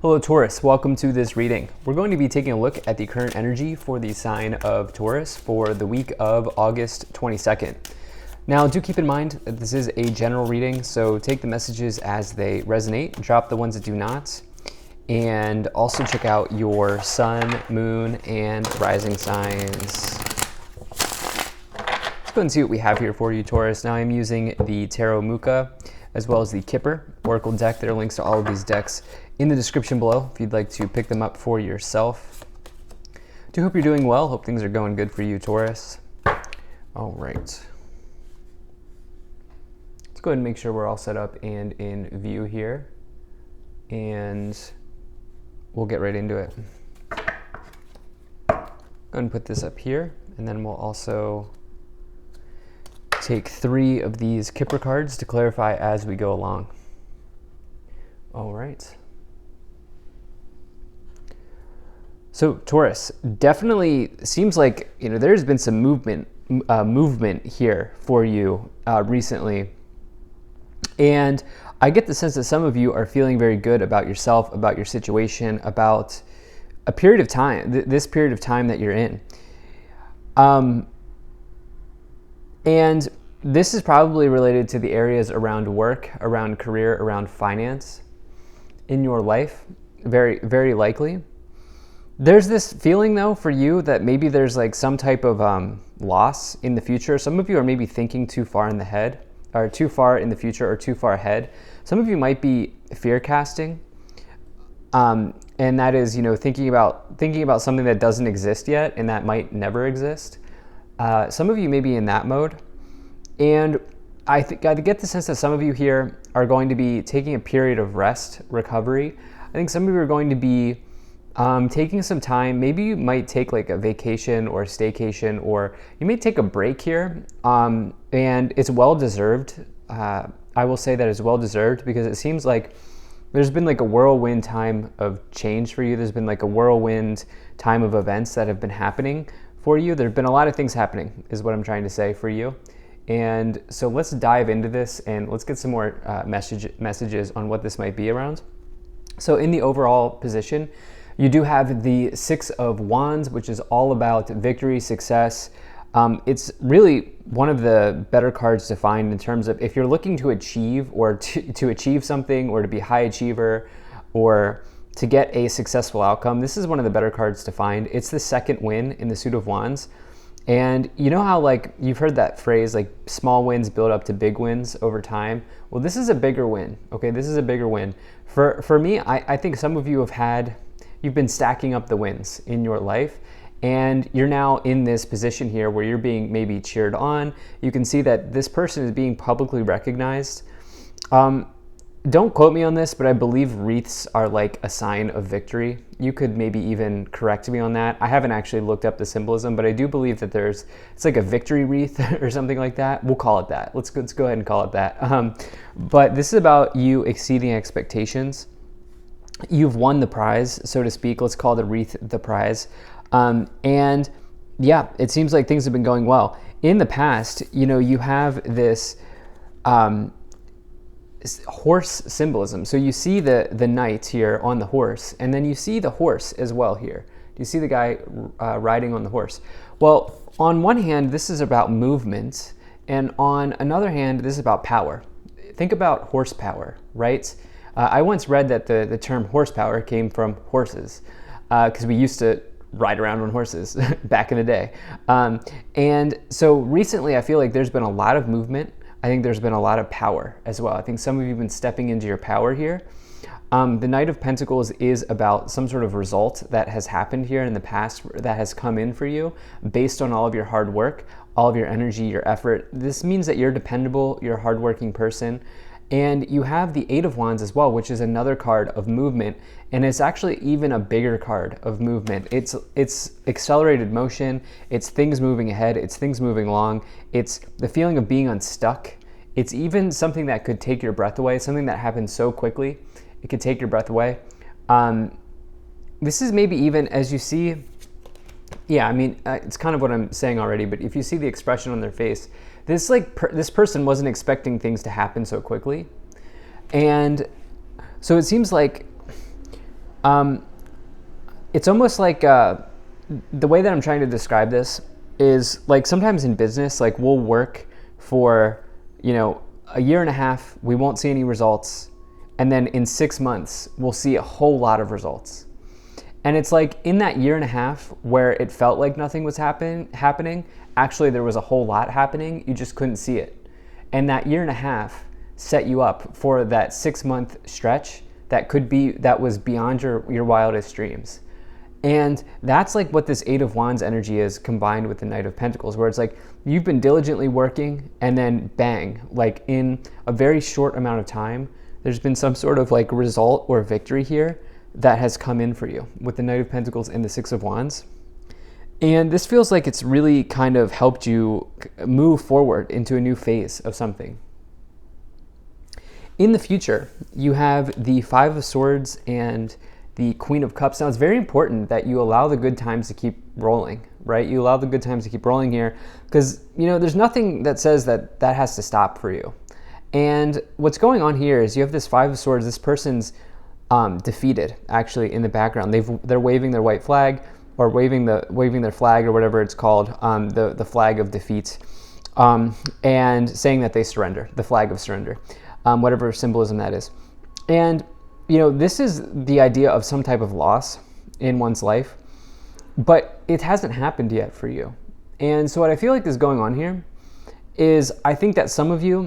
Hello Taurus, welcome to this reading. We're going to be taking a look at the current energy for the sign of Taurus for the week of August 22nd. Now do keep in mind that this is a general reading, so take the messages as they resonate, drop the ones that do not, and also check out your sun, moon, and rising signs. Let's go and see what we have here for you, Taurus. Now I'm using the Tarot Muka as well as the Kipper Oracle deck. There are links to all of these decks in the description below if you'd like to pick them up for yourself. Do hope you're doing well. Hope things are going good for you, Taurus. All right. Let's go ahead and make sure we're all set up and in view here. And we'll get right into it. Go ahead and put this up here, and then we'll also take 3 of these Kipper cards to clarify as we go along. All right. So Taurus, definitely seems like there's been some movement here for you recently, and I get the sense that some of you are feeling very good about yourself, about your situation, about a period of time, this period of time that you're in. And this is probably related to the areas around work, around career, around finance in your life, very, very likely. There's this feeling though for you that maybe there's like some type of loss in the future. Some of you are maybe thinking too far in the head, or too far in the future, or too far ahead. Some of you might be fear casting, and that is thinking about something that doesn't exist yet and that might never exist. Some of you may be in that mode, and I get the sense that some of you here are going to be taking a period of rest, recovery. I think some of you are going to be taking some time. Maybe you might take like a vacation or a staycation, or you may take a break here, and it's well-deserved. I will say that it's well-deserved because it seems like there's been like a whirlwind time of change for you. There's been like a whirlwind time of events that have been happening for you. There have been a lot of things happening is what I'm trying to say for you. And so let's dive into this and let's get some more messages on what this might be around. So in the overall position, you do have the 6 of Wands, which is all about victory, success. It's really one of the better cards to find in terms of if you're looking to achieve or to achieve something, or to be a high achiever, or to get a successful outcome. This is one of the better cards to find. It's the second win in the suit of Wands. And you know how like you've heard that phrase, like small wins build up to big wins over time? Well, this is a bigger win, okay? This is a bigger win. For me, I think some of you you've been stacking up the wins in your life, and you're now in this position here where you're being maybe cheered on. You can see that this person is being publicly recognized. Don't quote me on this, but I believe wreaths are like a sign of victory. You could maybe even correct me on that. I haven't actually looked up the symbolism, but I do believe that it's like a victory wreath or something like that. We'll call it that. Let's go ahead and call it that. But this is about you exceeding expectations. You've won the prize, so to speak. Let's call the wreath the prize. And yeah, it seems like things have been going well. In the past, you have this horse symbolism. So you see the knight here on the horse, and then you see the horse as well here. Do you see the guy riding on the horse? Well, on one hand, this is about movement, and on another hand, this is about power. Think about horsepower, right? I once read that the term horsepower came from horses, because we used to ride around on horses back in the day. And so recently, I feel like there's been a lot of movement. I think there's been a lot of power as well. I think some of you have been stepping into your power here. The Knight of Pentacles is about some sort of result that has happened here in the past that has come in for you based on all of your hard work, all of your energy, your effort. This means that you're dependable, you're a hardworking person. And you have the 8 of Wands as well, which is another card of movement, and it's actually even a bigger card of movement. It's accelerated motion, it's things moving ahead, it's things moving along, it's the feeling of being unstuck. It's even something that could take your breath away, something that happens so quickly, it could take your breath away. This is maybe even as you see, it's kind of what I'm saying already, but if you see the expression on their face, this person wasn't expecting things to happen so quickly. And so it seems like Um, it's almost like the way that I'm trying to describe this is like sometimes in business, like we'll work for, a year and a half, we won't see any results. And then in 6 months, we'll see a whole lot of results. And it's like in that year and a half where it felt like nothing was happening, actually there was a whole lot happening, you just couldn't see it. And that year and a half set you up for that 6-month stretch that was beyond your wildest dreams. And that's like what this Eight of Wands energy is combined with the Knight of Pentacles, where it's like you've been diligently working and then bang, like in a very short amount of time, there's been some sort of like result or victory here that has come in for you with the Knight of Pentacles and the Six of Wands. And this feels like it's really kind of helped you move forward into a new phase of something. In the future, you have the Five of Swords and the Queen of Cups. Now, it's very important that you allow the good times to keep rolling, right? You allow the good times to keep rolling here because, there's nothing that says that has to stop for you. And what's going on here is you have this Five of Swords. This person's defeated, actually, in the background. They're waving their white flag or waving their flag or whatever it's called, the flag of defeat, and saying that they surrender, the flag of surrender, whatever symbolism that is. And this is the idea of some type of loss in one's life, but it hasn't happened yet for you. And so what I feel like is going on here is I think that some of you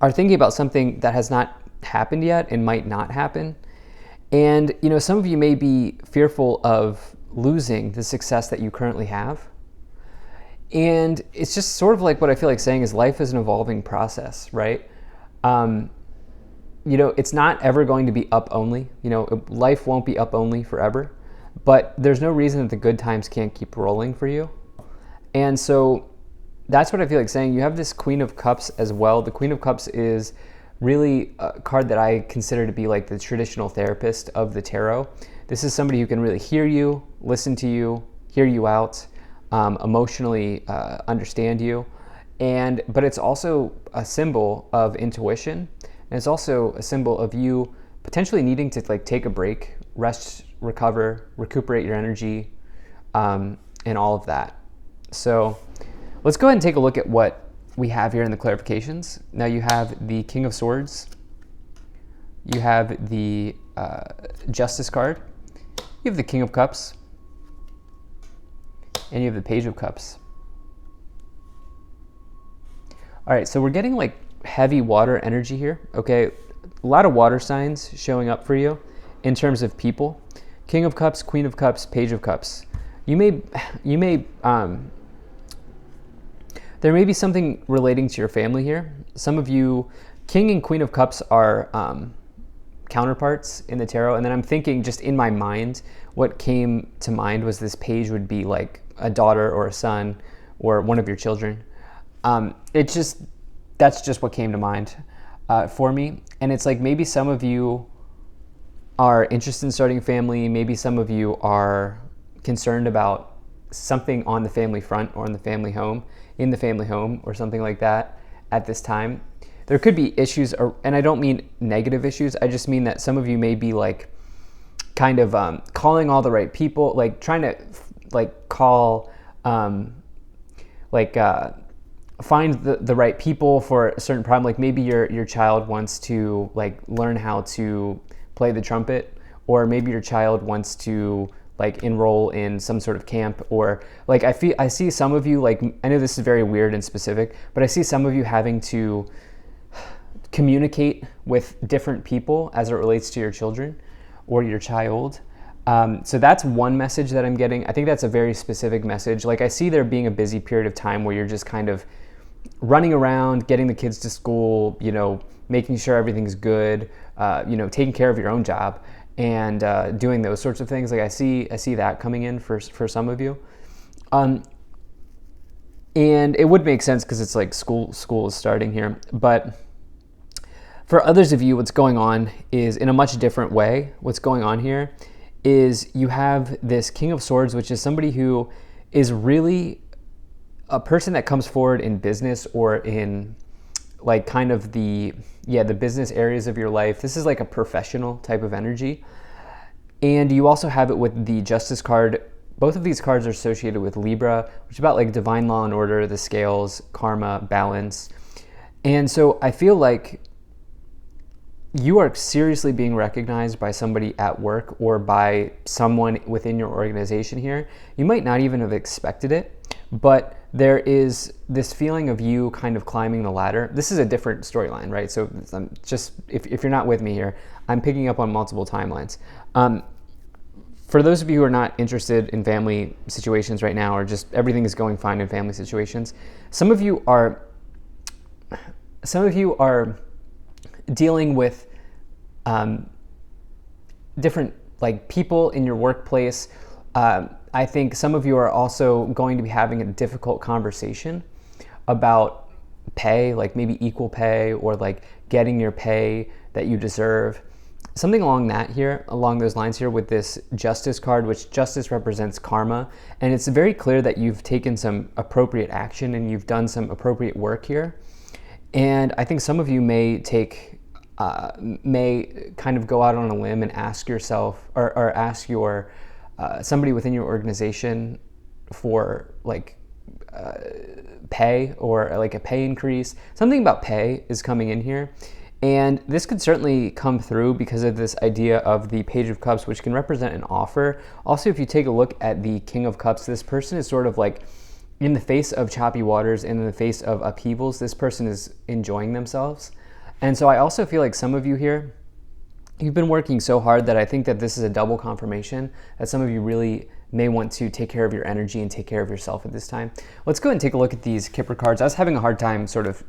are thinking about something that has not happened yet and might not happen. And, some of you may be fearful of losing the success that you currently have. And it's just sort of like what I feel like saying is life is an evolving process, right? It's not ever going to be up only. Life won't be up only forever, but there's no reason that the good times can't keep rolling for you. And so that's what I feel like saying. You have this Queen of Cups as well. The Queen of Cups is really a card that I consider to be like the traditional therapist of the tarot. This is somebody who can really hear you, listen to you, hear you out, emotionally understand you. But it's also a symbol of intuition. And it's also a symbol of you potentially needing to like take a break, rest, recover, recuperate your energy, and all of that. So let's go ahead and take a look at what we have here in the clarifications. Now you have the King of Swords, you have the Justice card, you have the King of Cups, and you have the Page of Cups. All right, so we're getting like heavy water energy here, okay? A lot of water signs showing up for you in terms of people. King of Cups, Queen of Cups, Page of Cups. You may there may be something relating to your family here. Some of you, King and Queen of Cups are counterparts in the tarot. And then I'm thinking just in my mind, what came to mind was this page would be like a daughter or a son or one of your children. That's just what came to mind for me. And it's like maybe some of you are interested in starting a family. Maybe some of you are concerned about something on the family front or in the family home or something like that at this time. There could be issues, and I don't mean negative issues. I just mean that some of you may be like kind of calling all the right people, like trying to like call, find the right people for a certain problem. Like maybe your child wants to like learn how to play the trumpet, or maybe your child wants to like enroll in some sort of camp, or like I see some of you, like I know this is very weird and specific, but I see some of you having to communicate with different people as it relates to your children or your child. So that's one message that I'm getting. I think that's a very specific message. Like I see there being a busy period of time where you're just kind of running around, getting the kids to school, making sure everything's good, taking care of your own job and doing those sorts of things. Like I see that coming in for some of you. And it would make sense because it's like school is starting here. But for others of you, what's going on is in a much different way. What's going on here is you have this King of Swords, which is somebody who is really a person that comes forward in business or in like kind of the business areas of your life. This is like a professional type of energy. And you also have it with the Justice card. Both of these cards are associated with Libra, which is about like divine law and order, the scales, karma, balance. And so I feel like you are seriously being recognized by somebody at work or by someone within your organization here. You might not even have expected it, but there is this feeling of you kind of climbing the ladder. This is a different storyline, right? So I'm just, if you're not with me here, I'm picking up on multiple timelines. For those of you who are not interested in family situations right now, or just everything is going fine in family situations, some of you are dealing with different like people in your workplace. I think some of you are also going to be having a difficult conversation about pay, like maybe equal pay or like getting your pay that you deserve. Something along those lines here with this Justice card, which Justice represents karma. And it's very clear that you've taken some appropriate action and you've done some appropriate work here. And I think some of you may kind of go out on a limb and ask yourself or ask your somebody within your organization for like pay or like a pay increase. Something about pay is coming in here. And this could certainly come through because of this idea of the Page of Cups, which can represent an offer. Also, if you take a look at the King of Cups, this person is sort of like in the face of choppy waters and in the face of upheavals. This person is enjoying themselves. And so I also feel like some of you here, you've been working so hard that I think that this is a double confirmation that some of you really may want to take care of your energy and take care of yourself at this time. Let's go ahead and take a look at these Kipper cards. I was having a hard time sort of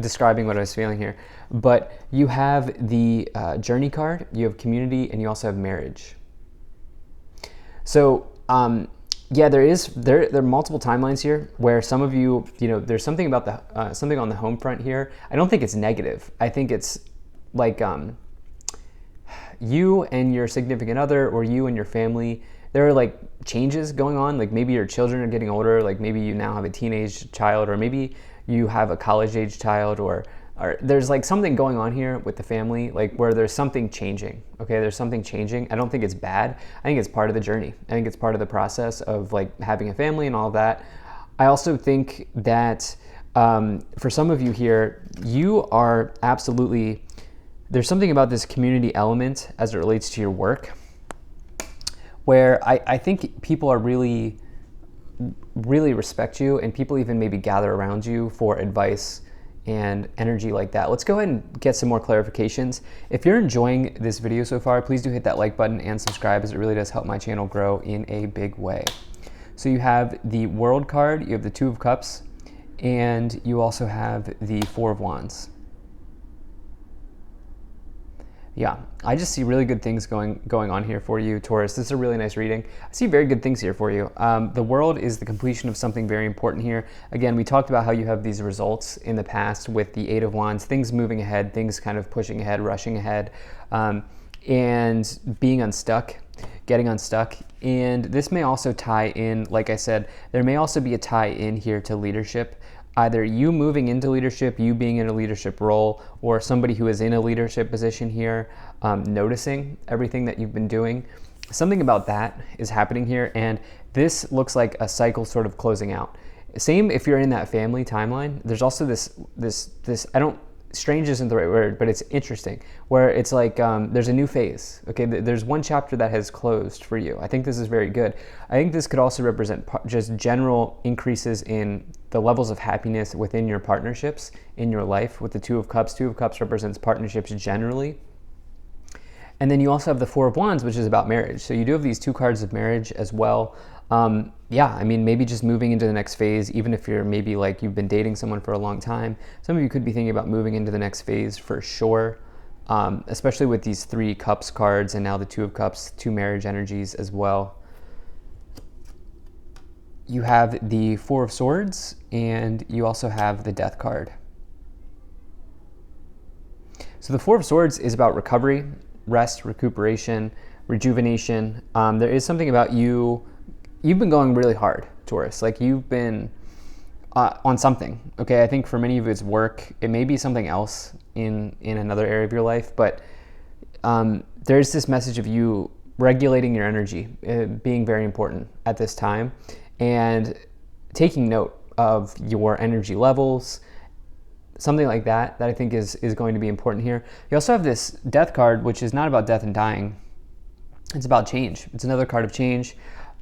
describing what I was feeling here, but you have the Journey card, you have Community, and you also have Marriage. So yeah, there are multiple timelines here where some of you, there's something about the something on the home front here. I don't think it's negative. I think it's like you and your significant other or you and your family, there are like changes going on. Like maybe your children are getting older, like maybe you now have a teenage child, or maybe you have a college age child, or there's like something going on here with the family, like where there's something changing. Okay, there's something changing. I don't think it's bad. I think it's part of the journey. I think it's part of the process of like having a family and all of that. I also think that for some of you here, you are absolutely, there's something about this community element as it relates to your work where I think people are really respect you, and people even maybe gather around you for advice and energy like that. Let's go ahead and get some more clarifications. If you're enjoying this video so far, please do hit that like button and subscribe, as it really does help my channel grow in a big way. So you have the World card, you have the Two of Cups, and you also have the Four of Wands. Yeah, I just see really good things going on here for you, Taurus. This is a really nice reading. I see very good things here for you. The World is the completion of something very important here. Again, we talked about how you have these results in the past with the Eight of Wands, things moving ahead, things kind of pushing ahead, rushing ahead, and being unstuck, getting unstuck. And this may also tie in, like I said, there may also be a tie in here to leadership. Either you moving into leadership, you being in a leadership role, or somebody who is in a leadership position here, noticing everything that you've been doing. Something about that is happening here, and this looks like a cycle sort of closing out. Same if you're in that family timeline. There's also this strange isn't the right word, but it's interesting, where it's like there's a new phase. Okay, there's one chapter that has closed for you. I think this is very good. I think this could also represent just general increases in the levels of happiness within your partnerships in your life with the Two of Cups. Two of Cups represents partnerships generally. And then you also have the Four of Wands, which is about marriage. So you do have these two cards of marriage as well. Yeah, I mean, maybe just moving into the next phase, even if you're maybe like you've been dating someone for a long time. Some of you could be thinking about moving into the next phase for sure, especially with these Three Cups cards and now the Two of Cups, two marriage energies as well. You have the Four of Swords, and you also have the Death card. So the Four of Swords is about recovery, rest, recuperation, rejuvenation. There is something about you've been going really hard, Taurus. Like you've been on something, okay? I think for many of you it's work. It may be something else in another area of your life, but there's this message of you regulating your energy, being very important at this time, and taking note of your energy levels, something like that I think is going to be important here. You also have this death card, which is not about death and dying. It's about change. It's another card of change.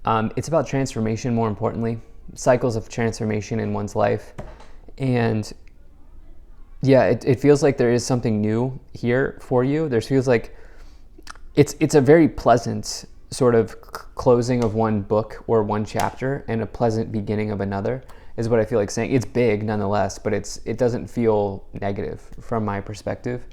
It's about transformation, more importantly, cycles of transformation in one's life. And yeah, it feels like there is something new here for you. There feels like it's a very pleasant sort of closing of one book or one chapter and a pleasant beginning of another, is what I feel like saying. It's big nonetheless, but it doesn't feel negative from my perspective.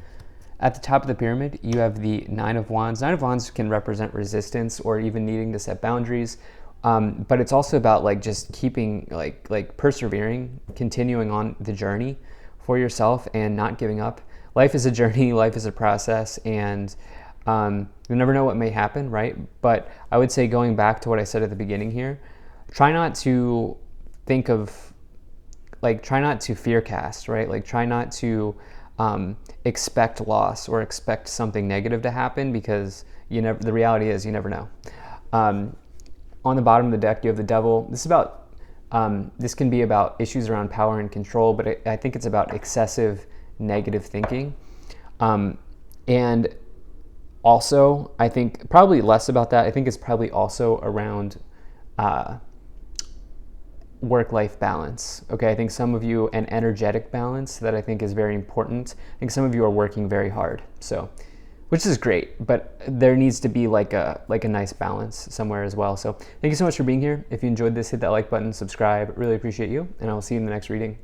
At the top of the pyramid, you have the Nine of Wands. Nine of Wands can represent resistance or even needing to set boundaries, but it's also about like just keeping like persevering, continuing on the journey for yourself and not giving up. Life is a journey, life is a process, and you never know what may happen, right? But I would say, going back to what I said at the beginning here, try not to fear cast, right? Like, try not to expect loss or expect something negative to happen, because the reality is you never know. On the bottom of the deck, you have the Devil. This can be about issues around power and control, but I think it's about excessive negative thinking. And also, I think probably less about that. I think it's probably also around work-life balance. Okay, I think some of you, an energetic balance that I think is very important. I think some of you are working very hard, which is great, but there needs to be like a nice balance somewhere as well. So thank you so much for being here. If you enjoyed this, hit that like button, subscribe. Really appreciate you, and I will see you in the next reading.